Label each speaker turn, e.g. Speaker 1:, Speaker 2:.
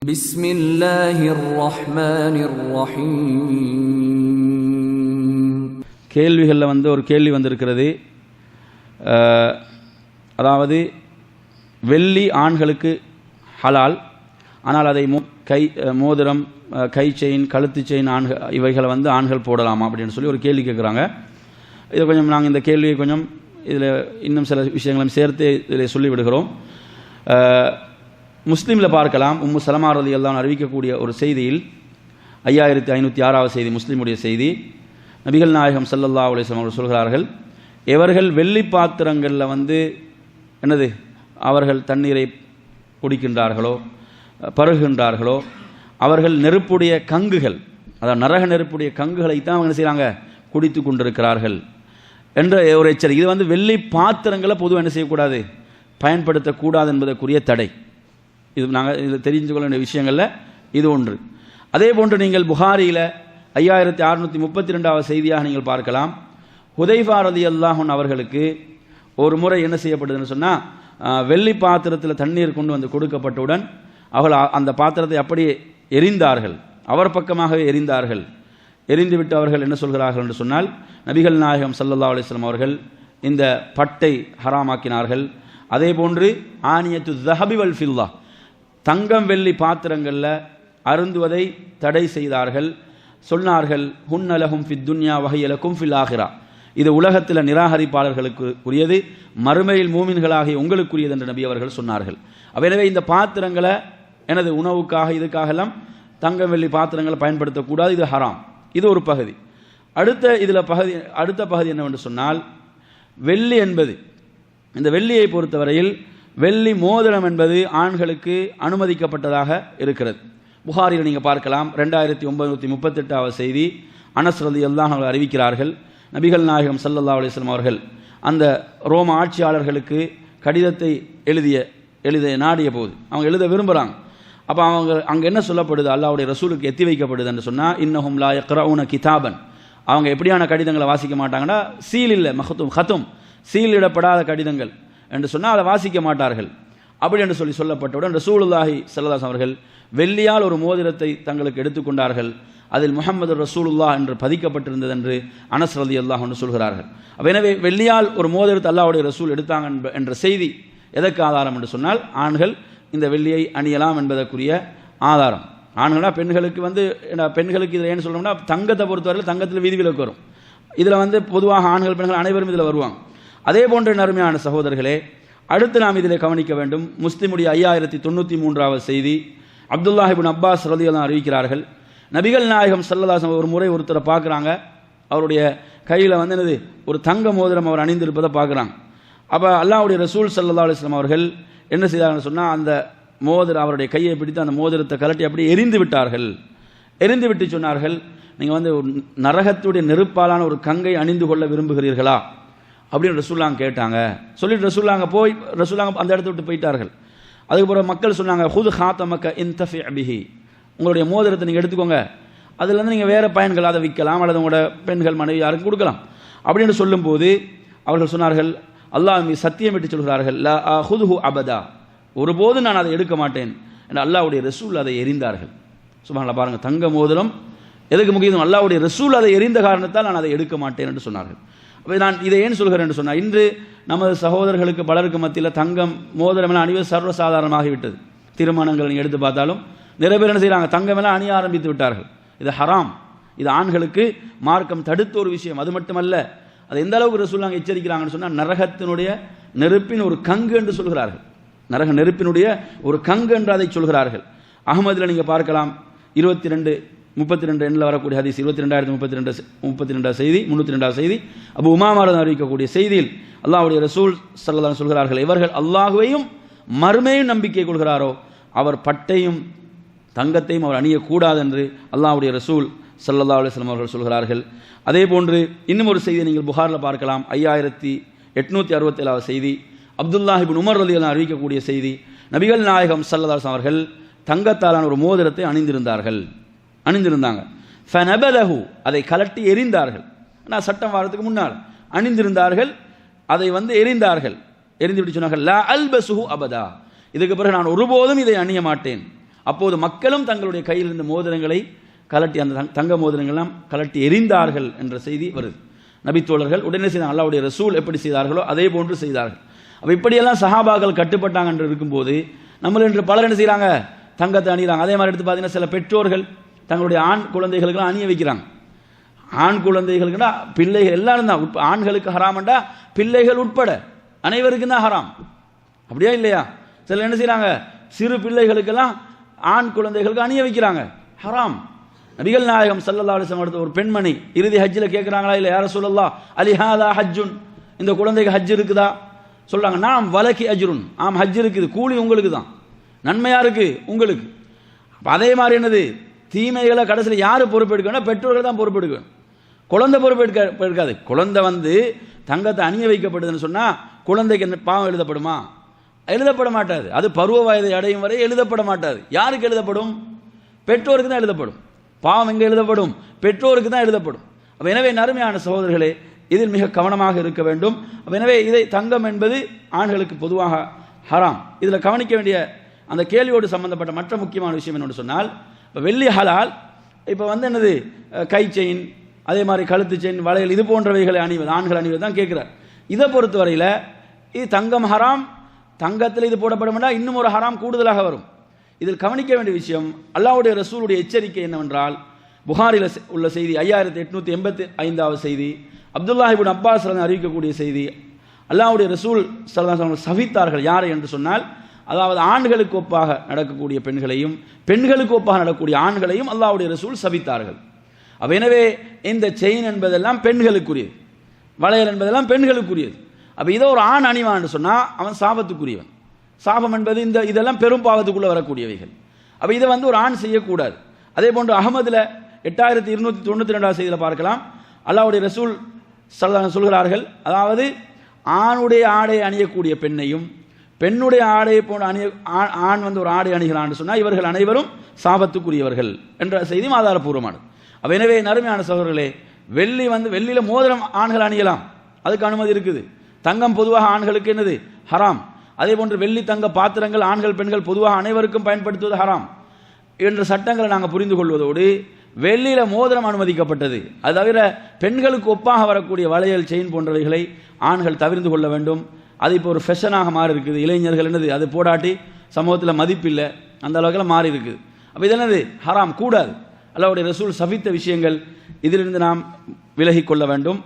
Speaker 1: பிஸ்மில்லாஹிர் ரஹ்மானிர் ரஹீம்.
Speaker 2: கேள்விகளில் ஒரு கேள்வி வந்திருக்கிறது. அதாவது வெள்ளி ஆண்களுக்கு ஹலால், ஆனால் அதை மோதிரம், கை செயின், கழுத்து செயின் இவைகளை ஆண்கள் போடலாமா அப்படின்னு சொல்லி ஒரு கேள்வி கேட்குறாங்க. இதை கொஞ்சம் நாங்கள் இந்த கேள்வியை கொஞ்சம் இதில் இன்னும் சில விஷயங்களையும் சேர்த்து இதில் சொல்லிவிடுகிறோம். முஸ்லீமில் பார்க்கலாம், உம்மு சலமா ரலியல்லாஹு அன்ஹா அறிவிக்கக்கூடிய ஒரு செய்தியில் 5506வது செய்தி, முஸ்லீமுடைய செய்தி, நபிகள் நாயகம் ஸல்லல்லாஹு அலைஹி வஸல்லம் அவர்கள் சொல்கிறார்கள், எவர்கள் வெள்ளி பாத்திரங்களில் அவர்கள் தண்ணீரை குடிக்கின்றார்களோ பருகுகின்றார்களோ அவர்கள் நெருப்புடைய கங்குகள், அதாவது நரக நெருப்புடைய கங்குகளைத்தான் அவங்க என்ன செய்கிறாங்க, குடித்து கொண்டிருக்கிறார்கள் என்ற ஒரு எச்சரிக்கை. இது வெள்ளி பாத்திரங்களை பொதுவாக என்ன செய்யக்கூடாது, பயன்படுத்தக்கூடாது என்பதற்குரிய தடை. இது நாங்கள் இதில் தெரிந்து கொள்ள வேண்டிய விஷயங்களில் இது ஒன்று. அதே போன்று நீங்கள் புகாரியில் 5632வது செய்தியாக நீங்கள் பார்க்கலாம், ஹுதைஃபா ரலியல்லாஹு அன்ஹு அவர்களுக்கு ஒரு முறை என்ன செய்யப்படுதுன்னு சொன்னால், வெள்ளி பாத்திரத்தில் தண்ணீர் கொண்டு கொடுக்கப்பட்டவுடன் அவர்கள் அந்த பாத்திரத்தை அப்படியே எரிந்தார்கள், அவர் பக்கமாக எரிந்தார்கள். எரிந்துவிட்டு அவர்கள் என்ன சொல்கிறார்கள் என்று சொன்னால், நபிகள் நாயகம் ஸல்லல்லாஹு அலைஹி வஸல்லம் அவர்கள் இந்த பட்டை ஹராமாக்கினார்கள். அதே போன்று ஆனியத்து ஸஹபி வல் ஃபில்லா, தங்கம் வெள்ளி பாத்திரங்களில் அருந்துவதை தடை செய்தார்கள். சொன்னார்கள், ஹுன்ன லஹும் ஃபித் துன்யா வஹிய லகும் ஃபில் ஆஹிரா, இது உலகத்தில் நிராகரிப்பாளர்களுக்கு உரியது, மறுமையில் மூமின்களாகிய உங்களுக்குரியது என்று நபி அவர்கள் சொன்னார்கள். எனவே இந்த பாத்திரங்களை உணவுக்காக இதுக்காகலாம் தங்கம் வெள்ளி பாத்திரங்களை பயன்படுத்தக்கூடாது, இது ஹராம். இது ஒரு பகுதி. அடுத்த பகுதி என்னவென்று சொன்னால், வெள்ளி என்பது, இந்த வெள்ளியை பொறுத்தவரையில் வெள்ளி மோதிரம் என்பது ஆண்களுக்கு அனுமதிக்கப்பட்டதாக இருக்கிறது. புகாரில் நீங்கள் பார்க்கலாம், 2938வது செய்தி, அனஸ் ரலியல்லாஹு அன்ஹு அறிவிக்கிறார்கள், நபிகள் நாயகம் ஸல்லல்லாஹு அலைஹி வஸல்லம் அவர்கள் அந்த ரோம ஆட்சியாளர்களுக்கு கடிதத்தை எழுத நாடிய போது அவங்க எழுத விரும்புகிறாங்க. அப்போ அவங்க அங்கே என்ன சொல்லப்படுது, அல்லாஹ்வுடைய ரசூலுக்கு எத்தி வைக்கப்படுது என்று சொன்னால், இன்னஹும் லா யக்ரஊன கிதாபன், அவங்க எப்படியான கடிதங்களை வாசிக்க மாட்டாங்கன்னா, சீல் இல்லை, ஹத்தும் சீலிடப்படாத கடிதங்கள் என்று சொன்னால் அதை வாசிக்க மாட்டார்கள். அப்படி என்று சொல்லப்பட்டவுடன் ரசூலுல்லாஹி ஸல்லல்லாஹு அலைஹி அவர்கள் வெள்ளியால் ஒரு மோதிரத்தை தங்களுக்கு எடுத்துக்கொண்டார்கள். அதில் முஹம்மது ரசூலுல்லாஹ் என்று பதிக்கப்பட்டிருந்தது என்று அனஸ் ரலியல்லாஹு அன்ஹு சொல்கிறார்கள். எனவே வெள்ளியால் ஒரு மோதிரத்தை அல்லாஹ்வுடைய ரசூல் எடுத்தாங்க என்ற செய்தி எதற்கு ஆதாரம் என்று சொன்னால், ஆண்கள் இந்த வெள்ளியை அணியலாம் என்பதற்குரிய ஆதாரம். ஆண்கள்னா பெண்களுக்கு பெண்களுக்கு இதில் ஏன்னு சொல்லணும்னா, தங்கத்தை பொறுத்தவரையில் தங்கத்தில் விதிவிலக்கு வரும். இதில் பொதுவாக ஆண்கள் பெண்கள் அனைவரும் இதில் வருவாங்க. அதே போன்ற நறுமையான சகோதரர்களே, அடுத்து நாம் இதில் கவனிக்க வேண்டும், முஸ்லிமுடைய 5093வது செய்தி, அப்துல்லாஹ் இப்னு அப்பாஸ் ரலியல்லாஹு அன்ஹு அறிவிக்கிறார்கள், நபிகள் நாயகம் ஸல்லல்லாஹு அலைஹி வஸல்லம் ஒரு முறை ஒருத்தரை பார்க்குறாங்க, அவருடைய கையில் ஒரு தங்க மோதிரம் அவர் அணிந்திருப்பதை பார்க்குறாங்க. அப்போ அல்லாஹ்வுடைய ரசூல் ஸல்லல்லாஹு அலைஹி வஸல்லம் அவர்கள் என்ன செய்தாங்கன்னு சொன்னால், அந்த அவருடைய கையை பிடித்து அந்த மோதிரத்தை கலட்டி அப்படி எரிந்து விட்டார்கள். எரிந்து விட்டு சொன்னார்கள், நீங்கள் நரகத்துடைய நெருப்பாலான ஒரு கங்கை அணிந்து கொள்ள விரும்புகிறீர்களா அப்படின்னு ரசூலுல்லாஹ் கேட்டாங்க. சொல்லிட்டு ரசூலுல்லாஹ் அந்த இடத்த விட்டு போயிட்டார்கள். அதுக்கப்புறம் மக்கள் சொன்னாங்க, ஹுத் ஹாத்தமக்க இன்தஃபி பிஹி, உங்களுடைய மோதிரத்தை நீங்கள் எடுத்துக்கோங்க, அதுலேருந்து நீங்கள் வேறு பயன்கள் அதை விற்கலாம், அல்லது உங்களோட பெண்கள் மனைவி யாருக்கும் கொடுக்கலாம் அப்படின்னு சொல்லும்போது அவர்கள் சொன்னார்கள், அல்லாஹ் மீது சத்தியம் விட்டு சொல்கிறார்கள், லா ஆஹுதுஹு அபதா, ஒருபோது நான் அதை எடுக்க மாட்டேன் என்று அல்லாஹ்வுடைய ரசூல் அதை எரிந்தார்கள். சுப்ஹானல்லாஹ், பாருங்கள், தங்க மோதிரம் எதுக்கு முக்கியம், அல்லாஹ்வுடைய ரசூல் அதை எரிந்த காரணத்தால் நான் அதை எடுக்க மாட்டேன் என்று சொன்னார்கள். அப்போ நான் இதை ஏன் சொல்கிறேன் என்று சொன்னால், இன்று நமது சகோதரர்களுக்கு பலருக்கு மத்தியில் தங்கம் மோதிரமெல்லாம் அணிவது சர்வசாதாரணமாகிவிட்டது. திருமணங்கள் நீங்கள் எடுத்து பார்த்தாலும் நிறைய பேர் என்ன செய்கிறாங்க, தங்கமெல்லாம் அணிய ஆரம்பித்து விட்டார்கள். இது ஹராம், இது ஆண்களுக்கு மார்க்கம் தடுத்த ஒரு விஷயம். அது மட்டுமல்ல, அது எந்த அளவுக்கு ரசூலுல்லாஹ் எச்சரிக்கிறாங்கன்னு சொன்னால், நரகத்தினுடைய நெருப்பின் ஒரு கங்கு என்று சொல்கிறார்கள். நரக நெருப்பினுடைய ஒரு கங்கு என்று அதை சொல்கிறார்கள். அஹ்மதில் நீங்கள் பார்க்கலாம், 2232 எண்ணில் வரக்கூடிய ஹதீஸ், 22032 செய்தி, 302 செய்தி, அபு உமாமா அறிவிக்கக்கூடிய செய்தியில் அல்லாஹ்வுடைய ரசூல் ஸல்லல்லாஹு அலைஹி சொல்கிறார்கள், இவர்கள் அல்லாஹ்வையும் மறுமையும் நம்பிக்கை கொள்கிறாரோ அவர் பட்டையும் தங்கத்தையும் அவர் அணியக்கூடாது என்று அல்லாஹ்வுடைய ரசூல் ஸல்லல்லாஹு அலைஹி வஸல்லம் அவர்கள் சொல்கிறார்கள். அதே போன்று இன்னும் ஒரு செய்தியை நீங்கள் புகாரில் பார்க்கலாம், 5867வது செய்தி, அப்துல்லாஹ் இப்னு உமர் ரலியல்லாஹு அன்ஹு அறிவிக்கக்கூடிய செய்தி, நபிகள் நாயகம் ஸல்லல்லாஹு அலைஹி வஸல்லம் அவர்கள் தங்கத்தாலான ஒரு மோதிரத்தை அணிந்திருந்தாங்க. ஃபனபதஹு, அதை கலட்டி எரிந்தார்கள். ஆனால் சட்டம் வாரத்துக்கு முன்னால் அணிந்திருந்தார்கள், அதை எரிந்தார்கள். எரிந்து விட்டு சொன்னார்கள், லா அல்பசுஹு அபதா, இதுக்கு பிறகு நான் ஒருபோதும் இதை அணிய மாட்டேன் அப்போது மக்களும் தங்களுடைய கையில் இருந்த மோதிரங்களை கலட்டி, அந்த தங்க மோதிரங்கள்லாம் கலட்டி எரிந்தார்கள் என்ற செய்தி வருது. நபித்தோழர்கள் உடனே செய்தாங்க. அல்லாஹ்வுடைய ரசூல் எப்படி செய்தார்களோ அதே போன்று செய்தார்கள். அப்போ இப்படியெல்லாம் சஹாபாக்கள் கட்டுப்பட்டாங்க என்று இருக்கும்போது நம்மள இன்று பலர் என்ன செய்கிறாங்க, தங்கத்தை அணிகிறாங்க. அதே மாதிரி எடுத்து பார்த்தீங்கன்னா சில பெற்றோர்கள் தங்களுடைய ஆண் குழந்தைகளுக்கெல்லாம் அணிய வைக்கிறாங்க. ஆண் குழந்தைகளுக்குன்னா பிள்ளைகள் எல்லாரும் தான், ஆண்களுக்கு ஹராமண்டா பிள்ளைகள் உட்பட அனைவருக்கும் தான் ஹராம். அப்படியா இல்லையா? சில என்ன செய்கிறாங்க, சிறு பிள்ளைகளுக்கெல்லாம் ஆண் குழந்தைகளுக்கு அணிய வைக்கிறாங்க, ஹராம். நபிகள் நாயகம் ஸல்லல்லாஹு அலைஹி வஸல்லம் அடுத்த ஒரு பெண்மணி இறுதி ஹஜ்ஜில் கேட்குறாங்களா, இல்லை யா ரசூலல்லாஹ் அலிஹாதா ஹஜ்ஜுன், இந்த குழந்தைக்கு ஹஜ் இருக்குதா? சொல்கிறாங்க, நாம் வலக்கி அஜ்ருன், ஆம் ஹஜ் இருக்குது, கூலி உங்களுக்கு தான், நன்மையாக இருக்குது உங்களுக்கு. அதே மாதிரி என்னது, தீமைகளை கடைசியில் யார் பொறுப்பெடுக்கணும்? பெற்றோர்கள் தான் பொறுப்பெடுக்கணும். குழந்தை பொறுப்பெடுக்காது. குழந்தை வந்து தங்கத்தை அணிய வைக்கப்படுதுன்னு சொன்னால் குழந்தைக்கு என்ன பாவம் எழுதப்படுமா? எழுதப்பட மாட்டாது. அது பருவ வயதை அடையும் வரை எழுதப்பட மாட்டாது. யாருக்கு எழுதப்படும்? பெற்றோருக்கு தான் எழுதப்படும். பாவம் எங்கே எழுதப்படும்? பெற்றோருக்கு தான் எழுதப்படும். அப்போ எனவே நறுமையான சகோதரர்களே, இதில் மிக கவனமாக இருக்க வேண்டும். எனவே இதை தங்கம் என்பது ஆண்களுக்கு பொதுவாக ஹராம். இதில் கவனிக்க வேண்டிய அந்த கேள்வியோடு சம்பந்தப்பட்ட மற்ற முக்கியமான விஷயம் என்னென்னு சொன்னால், இப்போ வெள்ளி ஹலால், இப்போ வந்து என்னது கை செயின், அதே மாதிரி கழுத்து செயின், வளையல், இது போன்றவைகளை அணிவது, ஆண்கள் அணிவது தான் கேட்குறார். இதை பொறுத்தவரையில் இது தங்கம் ஹராம், தங்கத்தில் இது போடப்படும்னா இன்னும் ஒரு ஹராம் கூடுதலாக வரும். இதில் கவனிக்க வேண்டிய விஷயம், அல்லாஹ்வுடைய ரசூலுடைய எச்சரிக்கை என்னவென்றால், புகாரில் உள்ள செய்தி 5885வது செய்தி, அப்துல்லாஹ் இப்னு அப்பாஸ் அறிவிக்கக்கூடிய செய்தி, அல்லாஹ்வுடைய ரசூல் ஸல்லல்லாஹு அலைஹி வஸல்லம் சபித்தார்கள். யாரை என்று சொன்னால், அதாவது ஆண்களுக்கு ஒப்பாக நடக்கக்கூடிய பெண்களையும் பெண்களுக்கு ஒப்பாக நடக்கக்கூடிய ஆண்களையும் அல்லாஹ்வுடைய ரசூல் சபித்தார்கள். அப்போ எனவே இந்த செயின் என்பதெல்லாம் பெண்களுக்குரியது, வளையல் என்பதெல்லாம் பெண்களுக்குரியது. அப்போ இதை ஒரு ஆண் அணிவான்னு சொன்னால் அவன் சாபத்துக்குரியவன். சாபம் என்பது இதெல்லாம் பெரும் பாவத்துக்குள்ளே வரக்கூடியவைகள். அப்போ இதை வந்து ஒரு ஆண் செய்யக்கூடாது. அதே போன்று அகமதில் 8292 செய்தியில் பார்க்கலாம், அல்லாஹ்வுடைய ரசூல் ஸல்லல்லாஹு சொல்கிறார்கள், அதாவது ஆணுடைய ஆடை அணியக்கூடிய பெண்ணையும் பெண்ணுடைய ஆடையை போன்ற ஆண் வந்து ஒரு ஆடை அணிகிறான்னு சொன்னால் இவர்கள் அனைவரும் சாபத்துக்குரியவர்கள் என்ற செய்தி ஆதாரபூர்வமானது. அப்போ எனவே நறுமையான சகோதரர்களே, வெள்ளியில் மோதிரம் ஆண்கள் அணியலாம், அதுக்கு அனுமதி இருக்குது. தங்கம் பொதுவாக ஆண்களுக்கு என்னது ஹராம். அதே போன்று வெள்ளி தங்க பாத்திரங்கள் ஆண்கள் பெண்கள் பொதுவாக அனைவருக்கும் பயன்படுத்துவது ஹராம் என்ற சட்டங்களை நாங்கள் புரிந்து கொள்வதோடு, வெள்ளியில் மோதிரம் அனுமதிக்கப்பட்டது, அது தவிர பெண்களுக்கு ஒப்பாக வரக்கூடிய வளையல் செயின் போன்றவைகளை ஆண்கள் தவிர்த்து கொள்ள வேண்டும். அது இப்போ ஒரு ஃபேஷனாக மாறி இருக்குது. இளைஞர்கள் என்னது அது போடாட்டி சமூகத்தில் மதிப்பில்லை, அந்த அளவுக்கு மாறி இருக்குது. அப்போ இது என்னது ஹராம், கூடாது. அல்லாஹ்வுடைய ரசூல் சபித்த விஷயங்கள், இதிலிருந்து நாம் விலகிக் கொள்ள வேண்டும்.